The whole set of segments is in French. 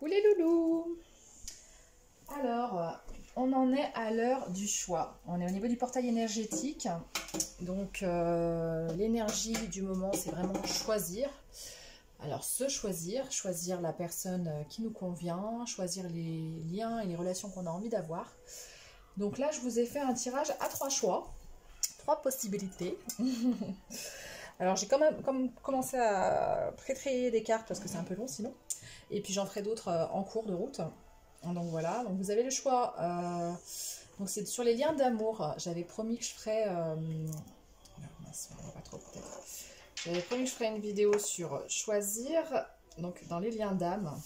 Coucou les loulous. Alors, on en est à l'heure du choix. On est au niveau du portail énergétique. Donc, l'énergie du moment, c'est vraiment choisir. Alors, choisir la personne qui nous convient, choisir les liens et les relations qu'on a envie d'avoir. Donc là, je vous ai fait un tirage à 3 choix, 3 possibilités. Alors, j'ai quand même commencé à pré-trier des cartes parce que c'est un peu long sinon. Et puis, j'en ferai d'autres en cours de route. Donc voilà, donc vous avez le choix. Donc c'est sur les liens d'amour. J'avais promis que je ferais... J'avais promis que je ferais une vidéo sur choisir, donc dans les liens d'âme.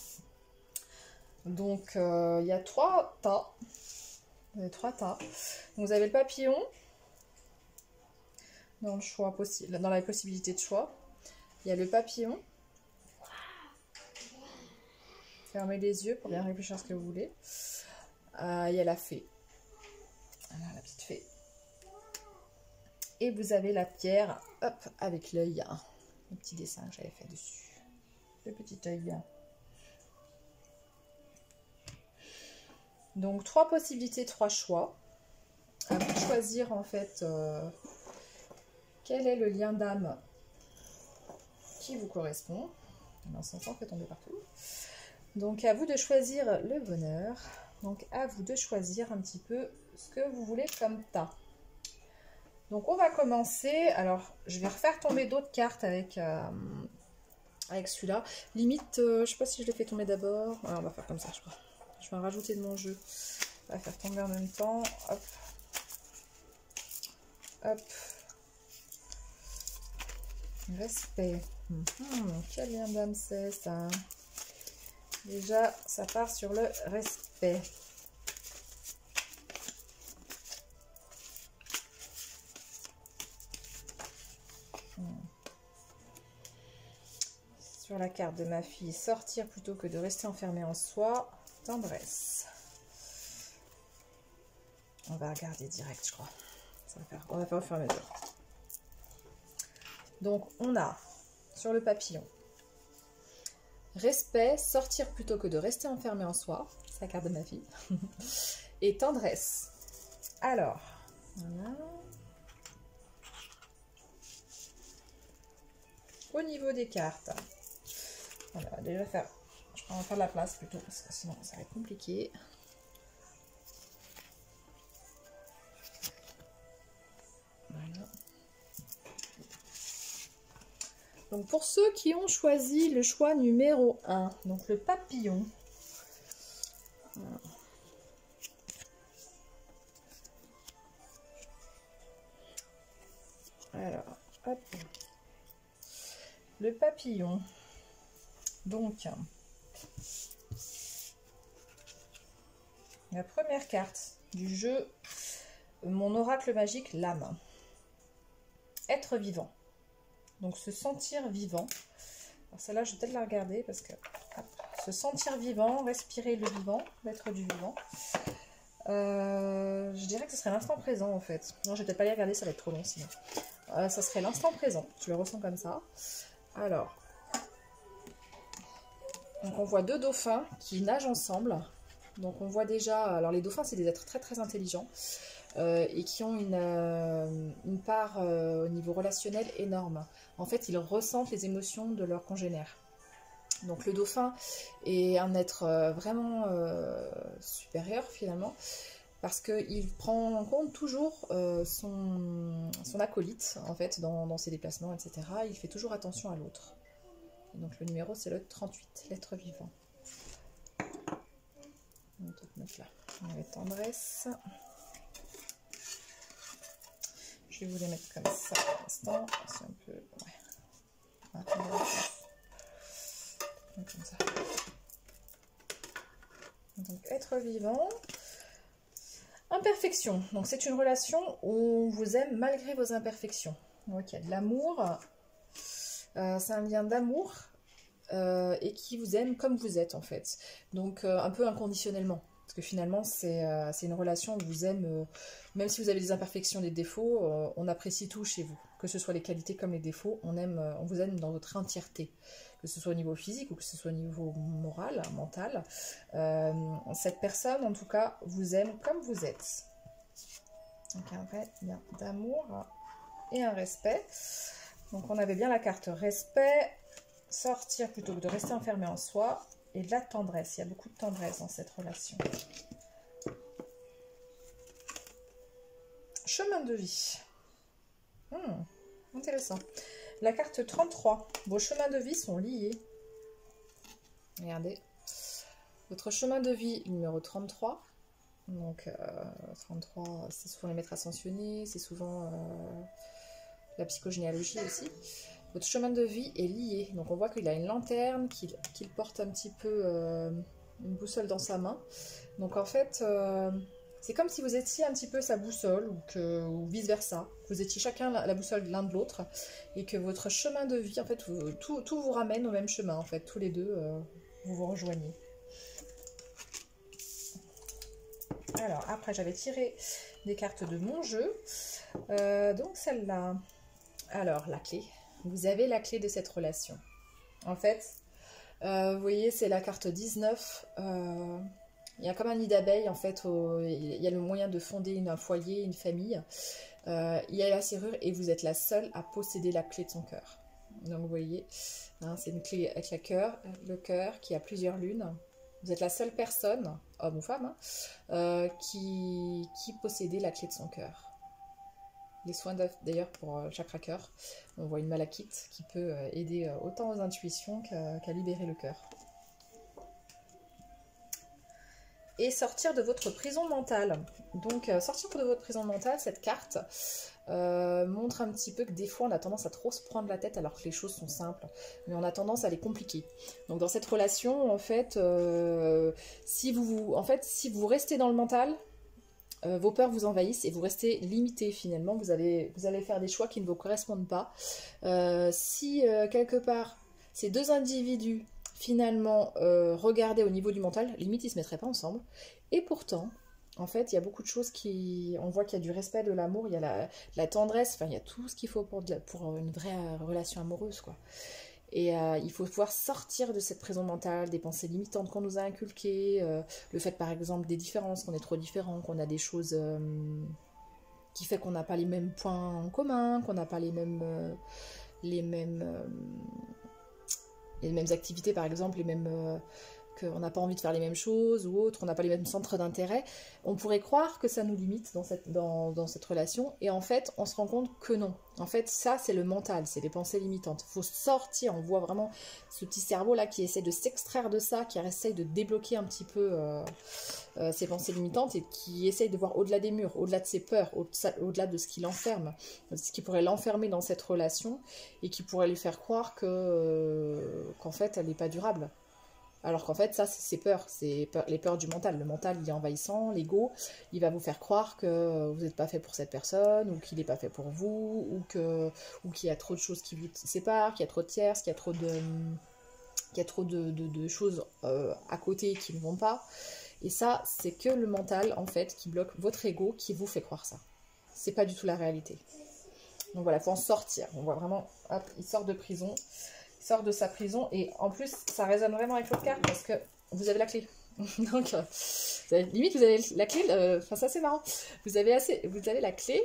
Donc il y a 3 tas. Vous avez 3 tas. Donc, vous avez le papillon dans le choix possible, dans la possibilité de choix. Il y a le papillon. Fermez les yeux pour bien réfléchir à ce que vous voulez. Il y a la fée. Voilà, la petite fée. Et vous avez la pierre, hop, avec l'œil. Le petit dessin que j'avais fait dessus. Le petit œil. Donc, 3 possibilités, 3 choix. À vous de choisir, en fait, quel est le lien d'âme qui vous correspond. L'encens fait tomber partout. Donc, à vous de choisir le bonheur. Donc, à vous de choisir un petit peu ce que vous voulez comme tas. Donc, on va commencer. Alors, je vais refaire tomber d'autres cartes avec, avec celui-là. Limite, je ne sais pas si je l'ai fait tomber d'abord. On va faire comme ça, je crois. Je vais en rajouter de mon jeu. On va faire tomber en même temps. Hop. Hop. Respect. Quel lien d'âme c'est ça? Déjà, ça part sur le respect. Sur la carte de ma fille, sortir plutôt que de rester enfermé en soi. Tendresse. On va regarder direct, je crois. On va faire au fur et à mesure. Donc, on a sur le papillon. Respect, sortir plutôt que de rester enfermé en soi. C'est la carte de ma fille. Et tendresse. Alors, voilà. Au niveau des cartes, on va déjà faire... On va faire de la place plutôt, parce que sinon ça va être compliqué. Voilà. Donc pour ceux qui ont choisi le choix numéro 1, donc le papillon. Voilà. Alors, hop. Le papillon. Donc, la première carte du jeu, mon oracle magique, l'âme. Être vivant. Donc, se sentir vivant. Alors, celle-là, je vais peut-être la regarder parce que... Hop, se sentir vivant, respirer le vivant, l'être du vivant. Je dirais que ce serait l'instant présent, en fait. Non, je vais peut-être pas les regarder, ça va être trop long sinon. Ça serait l'instant présent. Je le ressens comme ça. Alors... Donc on voit 2 dauphins qui nagent ensemble. Donc on voit déjà... Alors les dauphins, c'est des êtres très très intelligents. Et qui ont une part au niveau relationnel énorme. En fait, ils ressentent les émotions de leurs congénères. Donc le dauphin est un être vraiment supérieur finalement, parce qu'il prend en compte toujours son acolyte en fait dans ses déplacements, etc. Il fait toujours attention à l'autre. Donc le numéro c'est le 38, l'être vivant. On va peut-être mettre là. On va tendresse. Je vais vous les mettre comme ça pour l'instant. C'est un peu... Ouais. Comme ça. Donc être vivant. Imperfection. Donc c'est une relation où on vous aime malgré vos imperfections. Donc il y a de l'amour. C'est un lien d'amour et qui vous aime comme vous êtes en fait. Donc un peu inconditionnellement. Parce que finalement, c'est une relation où on vous aime, même si vous avez des imperfections, des défauts, on apprécie tout chez vous. Que ce soit les qualités comme les défauts, on vous aime dans votre entièreté. que ce soit au niveau physique ou que ce soit au niveau moral, mental. Cette personne, en tout cas, vous aime comme vous êtes. Donc un vrai lien d'amour et un respect. Donc on avait bien la carte respect, sortir plutôt que de rester enfermé en soi, et de la tendresse. Il y a beaucoup de tendresse dans cette relation. Chemin de vie. Intéressant. La carte 33. Vos chemins de vie sont liés. Regardez. Votre chemin de vie numéro 33. Donc 33, c'est souvent les maîtres ascensionnés, c'est souvent la psychogénéalogie aussi. Votre chemin de vie est lié. Donc on voit qu'il a une lanterne, qu'il porte un petit peu une boussole dans sa main. Donc en fait, c'est comme si vous étiez un petit peu sa boussole ou vice-versa. Vous étiez chacun la boussole l'un de l'autre et que votre chemin de vie, en fait, tout vous ramène au même chemin. En fait, tous les deux, vous vous rejoignez. Alors, après, j'avais tiré des cartes de mon jeu. Donc, celle-là. Alors, la clé. Vous avez la clé de cette relation. En fait, vous voyez, c'est la carte 19. Il y a comme un nid d'abeilles, en fait. Il y a le moyen de fonder un foyer, une famille. Il y a la serrure et vous êtes la seule à posséder la clé de son cœur. Donc, vous voyez, hein, c'est une clé avec le cœur qui a plusieurs lunes. Vous êtes la seule personne, homme ou femme, hein, qui possédait la clé de son cœur. Les soins d'ailleurs pour chakra cœur, on voit une malachite qui peut aider autant aux intuitions qu'à libérer le cœur. Et sortir de votre prison mentale. Donc sortir de votre prison mentale, cette carte montre un petit peu que des fois on a tendance à trop se prendre la tête alors que les choses sont simples, mais on a tendance à les compliquer. Donc dans cette relation, en fait, si vous restez dans le mental, vos peurs vous envahissent et vous restez limité finalement, vous allez faire des choix qui ne vous correspondent pas. Si quelque part ces deux individus finalement regardaient au niveau du mental, limite ils se mettraient pas ensemble, et pourtant en fait, il y a beaucoup de choses on voit qu'il y a du respect, de l'amour, il y a la tendresse, enfin, il y a tout ce qu'il faut pour une vraie relation amoureuse, quoi. Et il faut pouvoir sortir de cette prison mentale, des pensées limitantes qu'on nous a inculquées, le fait, par exemple, des différences, qu'on est trop différents, qu'on a des choses qui fait qu'on n'a pas les mêmes points en commun, qu'on n'a pas les mêmes activités, par exemple, qu'on n'a pas envie de faire les mêmes choses ou autres, on n'a pas les mêmes centres d'intérêt. On pourrait croire que ça nous limite dans cette relation, et en fait, on se rend compte que non. En fait, ça, c'est le mental, c'est les pensées limitantes. Il faut sortir, on voit vraiment ce petit cerveau-là qui essaie de s'extraire de ça, qui essaie de débloquer un petit peu ses pensées limitantes et qui essaye de voir au-delà des murs, au-delà de ses peurs, au-delà de ce qui l'enferme, ce qui pourrait l'enfermer dans cette relation et qui pourrait lui faire croire qu'en fait, elle n'est pas durable. Alors qu'en fait, ça, c'est ses peurs, les peurs du mental. Le mental, il est envahissant, l'ego, il va vous faire croire que vous n'êtes pas fait pour cette personne, ou qu'il n'est pas fait pour vous, ou qu'il y a trop de choses qui vous séparent, qu'il y a trop de tierces, qu'il y a trop de choses à côté qui ne vont pas. Et ça, c'est que le mental, en fait, qui bloque votre ego, qui vous fait croire ça. C'est pas du tout la réalité. Donc voilà, il faut en sortir. On voit vraiment, hop, il sort de prison. Sort de sa prison, et en plus ça résonne vraiment avec l'autre carte parce que vous avez la clé. Donc limite vous avez la clé, enfin ça c'est marrant, vous avez la clé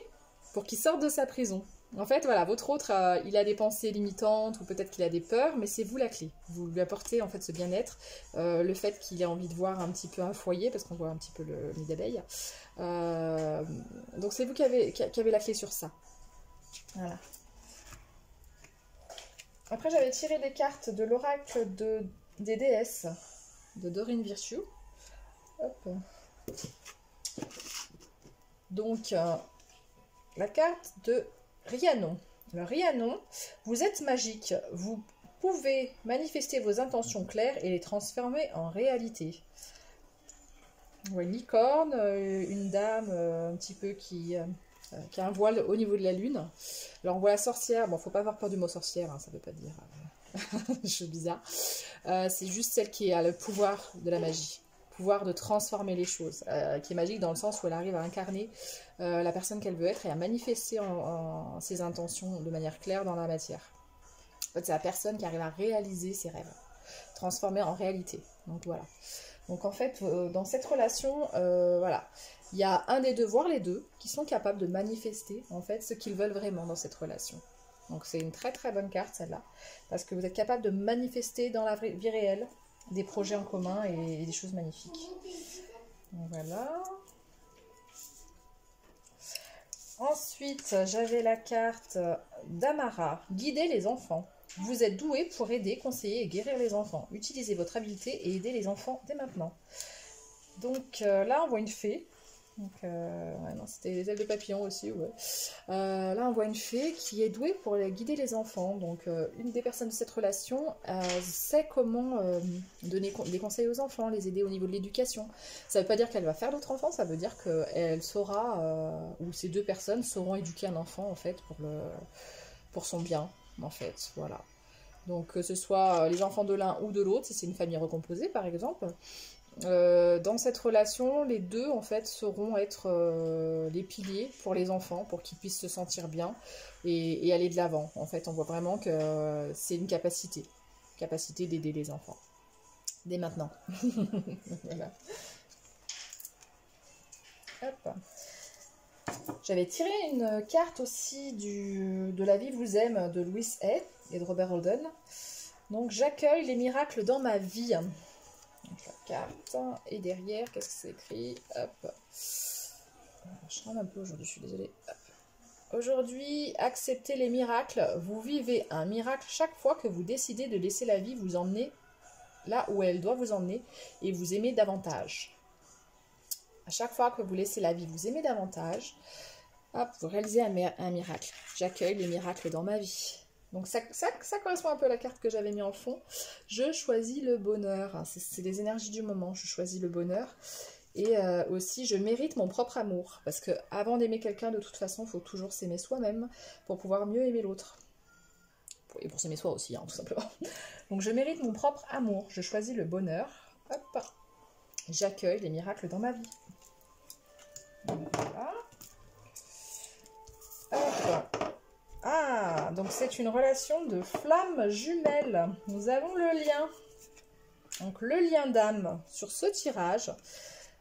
pour qu'il sorte de sa prison. En fait voilà, votre autre il a des pensées limitantes ou peut-être qu'il a des peurs, mais c'est vous la clé. Vous lui apportez en fait ce bien-être, le fait qu'il ait envie de voir un petit peu un foyer, parce qu'on voit un petit peu le nid d'abeilles. Donc c'est vous qui avez la clé sur ça. Voilà. Après, j'avais tiré des cartes de l'oracle des déesses de Doreen Virtue. Hop. Donc, la carte de Rhiannon. Le Rhiannon, vous êtes magique. Vous pouvez manifester vos intentions claires et les transformer en réalité. On voit une licorne, une dame un petit peu qui a un voile au niveau de la lune. Alors on voit la sorcière, bon faut pas avoir peur du mot sorcière, hein, ça veut pas dire chose bizarre. C'est juste celle qui a le pouvoir de la magie, pouvoir de transformer les choses, qui est magique dans le sens où elle arrive à incarner la personne qu'elle veut être et à manifester ses intentions de manière claire dans la matière. En fait, c'est la personne qui arrive à réaliser ses rêves, transformer en réalité. Donc voilà. Donc en fait, dans cette relation, voilà, il y a un des deux, voire les deux, qui sont capables de manifester en fait ce qu'ils veulent vraiment dans cette relation. Donc c'est une très très bonne carte celle-là, parce que vous êtes capable de manifester dans la vie réelle des projets en commun et des choses magnifiques. Donc voilà. Ensuite, j'avais la carte d'Amara, guider les enfants. Vous êtes doué pour aider, conseiller et guérir les enfants. Utilisez votre habileté et aidez les enfants dès maintenant. Donc là, on voit une fée. Donc, ouais, non, c'était les ailes de papillon aussi. Ouais. Là, on voit une fée qui est douée pour guider les enfants. Donc, une des personnes de cette relation sait comment donner des conseils aux enfants, les aider au niveau de l'éducation. Ça ne veut pas dire qu'elle va faire d'autres enfants, ça veut dire qu'elle saura, ou ces deux personnes sauront éduquer un enfant, en fait, pour son bien, en fait. Voilà. Donc, que ce soit les enfants de l'un ou de l'autre, si c'est une famille recomposée, par exemple. Dans cette relation, les deux en fait sauront être les piliers pour les enfants, pour qu'ils puissent se sentir bien et aller de l'avant. En fait, on voit vraiment que c'est une capacité d'aider les enfants dès maintenant. Voilà. Hop. J'avais tiré une carte aussi de La vie vous aime de Louis Hay et de Robert Holden. Donc j'accueille les miracles dans ma vie. Donc la carte, et derrière, qu'est-ce que c'est écrit? Hop. Je tremble un peu aujourd'hui, je suis désolée. Aujourd'hui, acceptez les miracles. Vous vivez un miracle chaque fois que vous décidez de laisser la vie vous emmener là où elle doit vous emmener et vous aimer davantage. À chaque fois que vous laissez la vie vous aimer davantage, hop, vous réalisez un miracle. J'accueille les miracles dans ma vie. Donc ça correspond un peu à la carte que j'avais mis en fond. Je choisis le bonheur. C'est les énergies du moment. Je choisis le bonheur. Et aussi, je mérite mon propre amour. Parce que avant d'aimer quelqu'un, de toute façon, il faut toujours s'aimer soi-même pour pouvoir mieux aimer l'autre. Et pour s'aimer soi aussi, hein, tout simplement. Donc je mérite mon propre amour. Je choisis le bonheur. Hop. J'accueille les miracles dans ma vie. Voilà. Hop. Ah, donc c'est une relation de flammes jumelles. Nous avons le lien. Donc le lien d'âme sur ce tirage,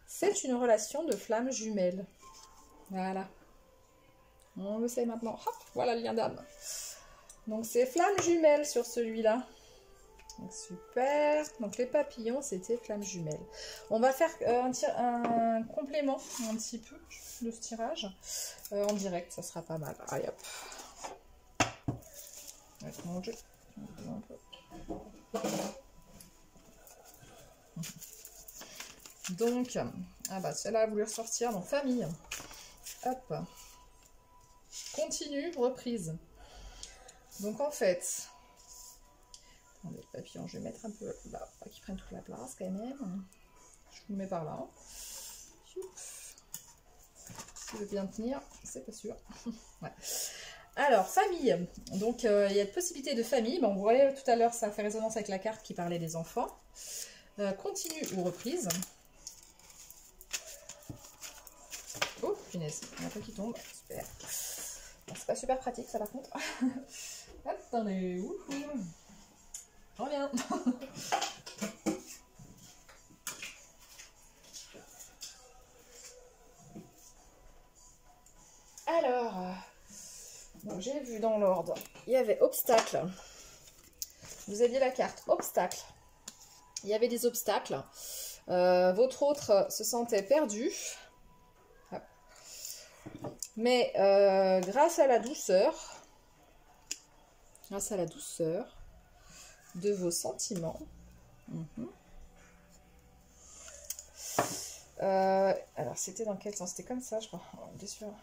c'est une relation de flammes jumelles. Voilà. On le sait maintenant. Hop, voilà le lien d'âme. Donc c'est flammes jumelles sur celui-là. Super. Donc les papillons, c'était flammes jumelles. On va faire un complément un petit peu de ce tirage. En direct, ça sera pas mal. Allez hop. Manger. Donc, ah bah celle-là a voulu ressortir, donc famille. Hop. Continue, reprise. Donc en fait, attendez, le papillon, je vais mettre un peu là, pas qu'il prenne toute la place quand même. Je vous le mets par là. S'il veut bien tenir, c'est pas sûr. Ouais. Alors, famille. Donc, il y a de possibilités de famille. Bon, vous voyez, tout à l'heure, ça fait résonance avec la carte qui parlait des enfants. Continue ou reprise. Oh, punaise. Il y a un peu qui tombe. Super. Bon, c'est pas super pratique, ça, par contre. Attendez. Wouhou. Je reviens. Alors... Donc j'ai vu dans l'ordre, il y avait obstacle. Vous aviez la carte obstacle. Il y avait des obstacles. Votre autre se sentait perdu. Mais grâce à la douceur de vos sentiments, alors c'était dans quel sens? C'était comme ça, je crois. Oh, bien sûr.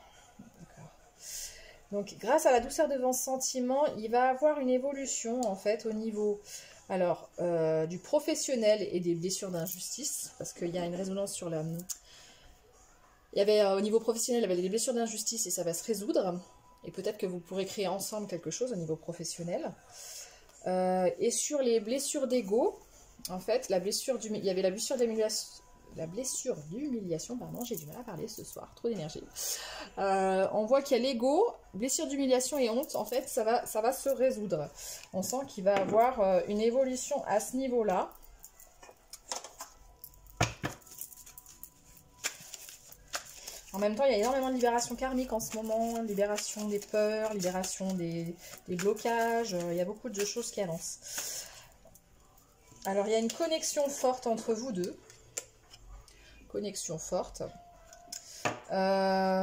Donc, grâce à la douceur de vos sentiments, il va avoir une évolution, en fait, au niveau alors, du professionnel et des blessures d'injustice, parce qu'il y a une résonance sur la... Il y avait, au niveau professionnel, il y avait des blessures d'injustice et ça va se résoudre. Et peut-être que vous pourrez créer ensemble quelque chose au niveau professionnel. Et sur les blessures d'ego, en fait, il y avait la blessure la blessure d'humiliation, pardon, j'ai du mal à parler ce soir, trop d'énergie. On voit qu'il y a l'ego, blessure d'humiliation et honte, en fait, ça va se résoudre. On sent qu'il va avoir une évolution à ce niveau-là. En même temps, il y a énormément de libération karmique en ce moment, libération des peurs, libération des blocages, il y a beaucoup de choses qui avancent. Alors, il y a une connexion forte entre vous deux. Connexion forte. Alors,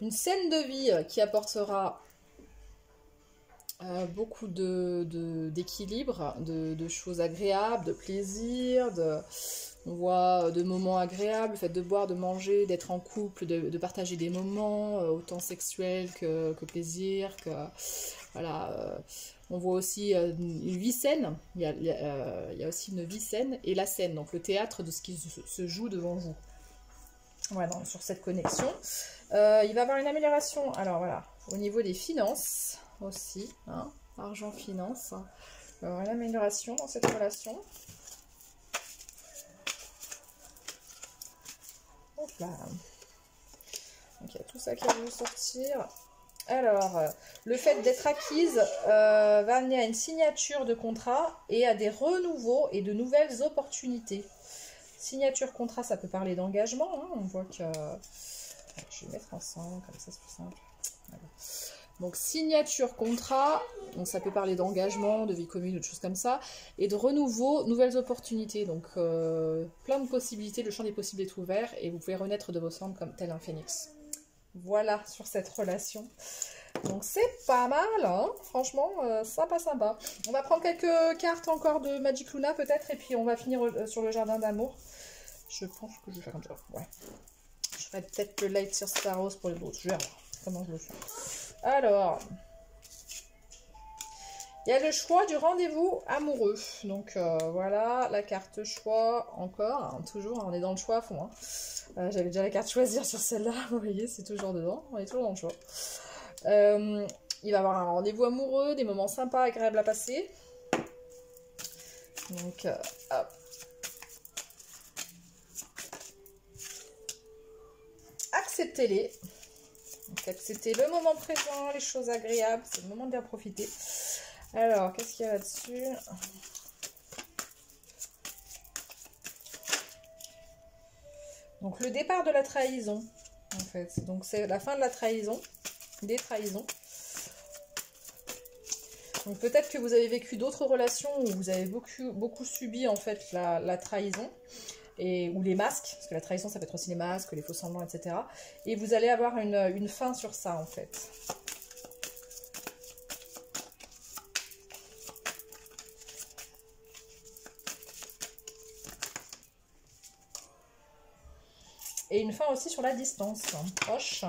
une scène de vie qui apportera beaucoup d'équilibre, de choses agréables, de plaisir, on voit de moments agréables, le fait de boire, de manger, d'être en couple, de partager des moments, autant sexuels que plaisir, voilà. On voit aussi une vie saine, il y a aussi une vie saine et la scène, donc le théâtre de ce qui se joue devant vous. Voilà, donc, sur cette connexion. Il va y avoir une amélioration, alors voilà, au niveau des finances aussi, hein, argent, finance. Il va y avoir une amélioration dans cette relation. Hop là. Donc il y a tout ça qui va vous sortir. Alors, le fait d'être acquise va amener à une signature de contrat et à des renouveaux et de nouvelles opportunités. Signature contrat, ça peut parler d'engagement. Hein. On voit que... Je vais mettre ensemble, comme ça c'est plus simple. Voilà. Donc, signature contrat, donc ça peut parler d'engagement, de vie commune, de choses comme ça. Et de renouveau, nouvelles opportunités. Donc, plein de possibilités, le champ des possibles est ouvert et vous pouvez renaître de vos cendres comme tel un phénix. Voilà sur cette relation. Donc c'est pas mal, hein, franchement, sympa. On va prendre quelques cartes encore de Magic Luna peut-être, et puis on va finir sur le jardin d'amour. Je pense que je vais faire comme ça, ouais. Je ferai peut-être le Light sur Star Rose pour les autres, je vais voir comment je le fais. Alors, il y a le choix du rendez-vous amoureux. Donc voilà, la carte choix encore, hein, toujours, on est dans le choix à fond. Hein. J'avais déjà la carte choisir sur celle-là, vous voyez, c'est toujours dedans, on est toujours dans le choix. Il va y avoir un rendez-vous amoureux, des moments sympas, agréables à passer. Donc, hop. Acceptez-les. Donc, acceptez le moment présent, les choses agréables, c'est le moment de bien profiter. Alors, qu'est-ce qu'il y a là-dessus ? Donc, le départ de la trahison, en fait. Donc, c'est la fin de la trahison, des trahisons. Donc, peut-être que vous avez vécu d'autres relations où vous avez beaucoup subi, en fait, la trahison. Ou les masques, parce que la trahison, ça peut être aussi les masques, les faux semblants, etc. Et vous allez avoir une fin sur ça, en fait. Et une fin aussi sur la distance, hein, proche.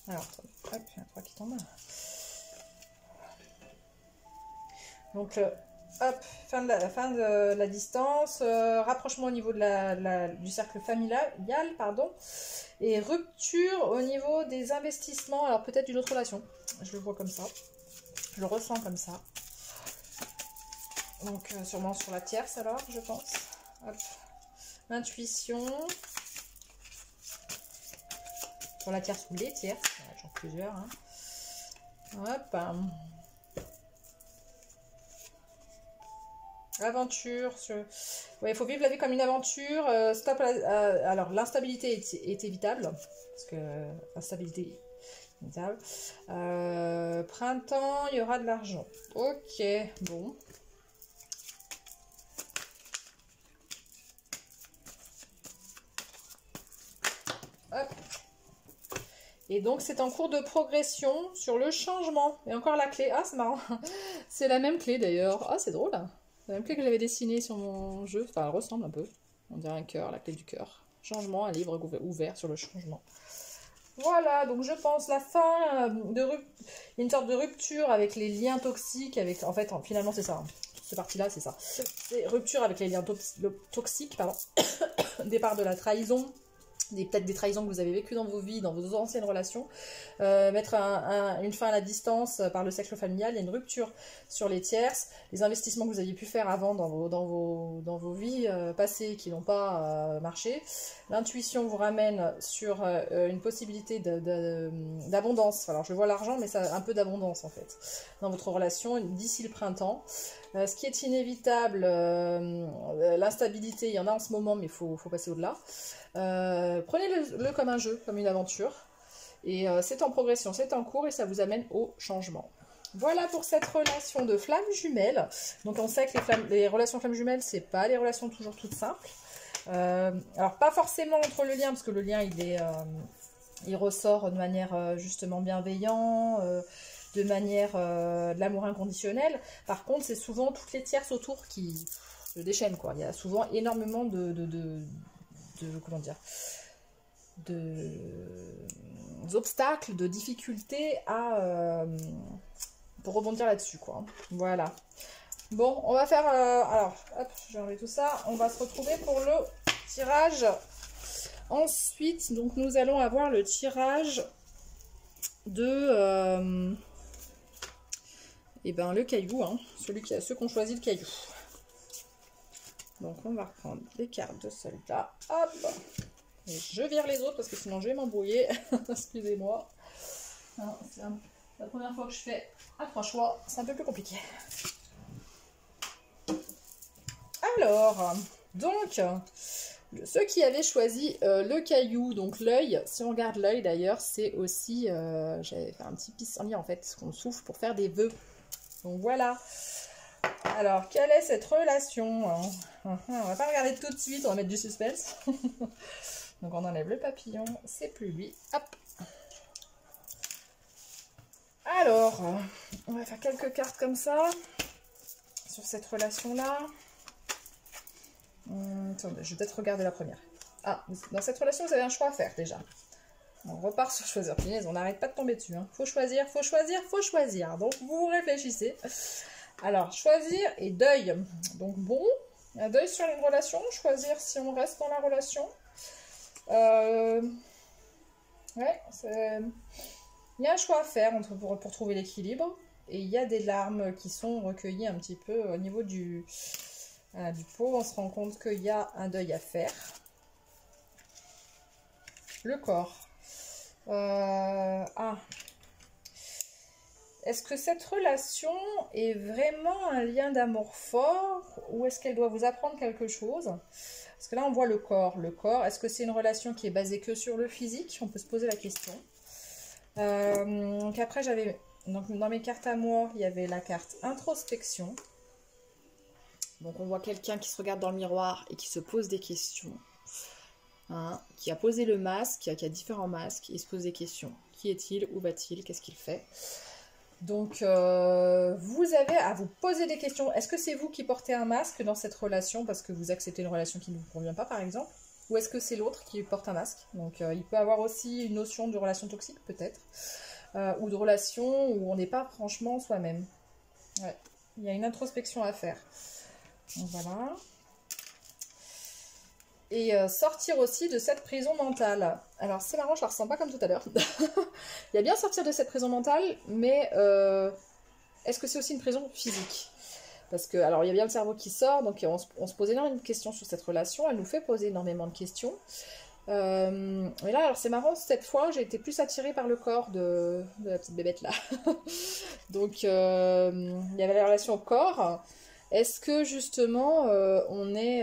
Alors, hop, il y a un 3 qui tombe. Donc, hop, fin de la distance, rapprochement au niveau de du cercle familial, pardon, et rupture au niveau des investissements, alors peut-être d'une autre relation. Je le vois comme ça, je le ressens comme ça. Donc, sûrement sur la tierce alors, je pense. Hop, intuition. Sur la tierce ou les tierces, j'en ai plusieurs. Hein. Hop. Aventure. Ouais, il faut vivre la vie comme une aventure. Stop. Alors, l'instabilité est évitable. Parce que l'instabilité est évitable. Printemps, il y aura de l'argent. Ok, bon. Hop. Et donc, c'est en cours de progression sur le changement. Et encore la clé. Ah, c'est marrant. C'est la même clé, d'ailleurs. Ah, c'est drôle. C'est la même clé que j'avais dessinée sur mon jeu. Enfin, elle ressemble un peu. On dirait un cœur, la clé du cœur. Changement, un livre ouvert sur le changement. Voilà, donc je pense la fin de rupture. Il y a une sorte de rupture avec les liens toxiques. En fait, finalement, c'est ça. Hein. Cette partie-là, c'est ça. C'est rupture avec les liens toxiques, pardon. Départ de la trahison. peut-être des trahisons que vous avez vécues dans vos vies, dans vos anciennes relations, mettre une fin à la distance par le cercle familial, il y a une rupture sur les tierces, les investissements que vous aviez pu faire avant dans vos vies passées qui n'ont pas marché. L'intuition vous ramène sur une possibilité d'abondance. Alors je vois l'argent, mais ça un peu d'abondance en fait, dans votre relation d'ici le printemps. Ce qui est inévitable, l'instabilité, il y en a en ce moment, mais il faut passer au-delà. Prenez-le comme un jeu, comme une aventure. Et c'est en progression, c'est en cours et ça vous amène au changement. Voilà pour cette relation de flammes jumelles. Donc on sait que les relations flammes jumelles, c'est pas des relations toujours toutes simples. Alors pas forcément entre le lien, parce que le lien il ressort de manière justement bienveillant, de manière de l'amour inconditionnel. Par contre, c'est souvent toutes les tierces autour qui se déchaînent, quoi. Il y a souvent énormément comment dire, d'obstacles, de difficultés pour rebondir là-dessus, quoi. Voilà. Bon, on va faire... alors, hop, j'ai enlevé tout ça. On va se retrouver pour le tirage. Ensuite, donc, nous allons avoir le tirage de... le caillou, hein, ceux qui ont choisi le caillou. Donc, on va reprendre les cartes de celle-là. Hop! Et je vire les autres parce que sinon je vais m'embrouiller. Excusez-moi. C'est la première fois que je fais à 3 choix. C'est un peu plus compliqué. Alors, donc, ceux qui avaient choisi le caillou, donc l'œil, si on regarde l'œil d'ailleurs, c'est aussi, j'avais fait un petit pissenlit en fait, qu'on souffle pour faire des vœux. Donc voilà. Alors, quelle est cette relation? On va pas regarder tout de suite, on va mettre du suspense. Donc on enlève le papillon, c'est plus lui. Hop. Alors, on va faire quelques cartes comme ça, sur cette relation-là. Attendez, je vais peut-être regarder la première. Ah, dans cette relation, vous avez un choix à faire déjà. On repart sur choisir. Punaise, on n'arrête pas de tomber dessus. Hein. Faut choisir, faut choisir, faut choisir. Donc vous réfléchissez. Alors, choisir et deuil. Donc bon, un deuil sur une relation, choisir si on reste dans la relation. Ouais, il y a un choix à faire pour trouver l'équilibre. Et il y a des larmes qui sont recueillies un petit peu au niveau du pot. On se rend compte qu'il y a un deuil à faire. Le corps. Est-ce que cette relation est vraiment un lien d'amour fort ou est-ce qu'elle doit vous apprendre quelque chose? Parce que là, on voit le corps. Le corps, est-ce que c'est une relation qui est basée que sur le physique? On peut se poser la question. Donc après, dans mes cartes à moi, il y avait la carte introspection. Donc on voit quelqu'un qui se regarde dans le miroir et qui se pose des questions. Hein, qui a posé le masque, qui a différents masques, et se pose des questions. Qui est-il? Où va-t-il? Qu'est-ce qu'il fait? Donc, vous avez à vous poser des questions. Est-ce que c'est vous qui portez un masque dans cette relation parce que vous acceptez une relation qui ne vous convient pas, par exemple? Ou est-ce que c'est l'autre qui porte un masque? Donc, il peut avoir aussi une notion de relation toxique, peut-être. Ou de relation où on n'est pas franchement soi-même. Ouais. Il y a une introspection à faire. Donc, voilà. Et sortir aussi de cette prison mentale. Alors c'est marrant, je la ressens pas comme tout à l'heure. Il y a bien sortir de cette prison mentale, mais est-ce que c'est aussi une prison physique? Parce que, alors il y a bien le cerveau qui sort, donc on se pose énormément de questions sur cette relation, elle nous fait poser énormément de questions. Et là, alors c'est marrant, cette fois j'ai été plus attirée par le corps de la petite bébête là. Donc il y avait la relation au corps. Est-ce que justement on est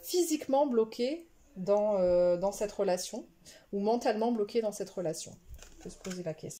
physiquement bloqué dans cette relation ou mentalement bloqué dans cette relation? On peut se poser la question.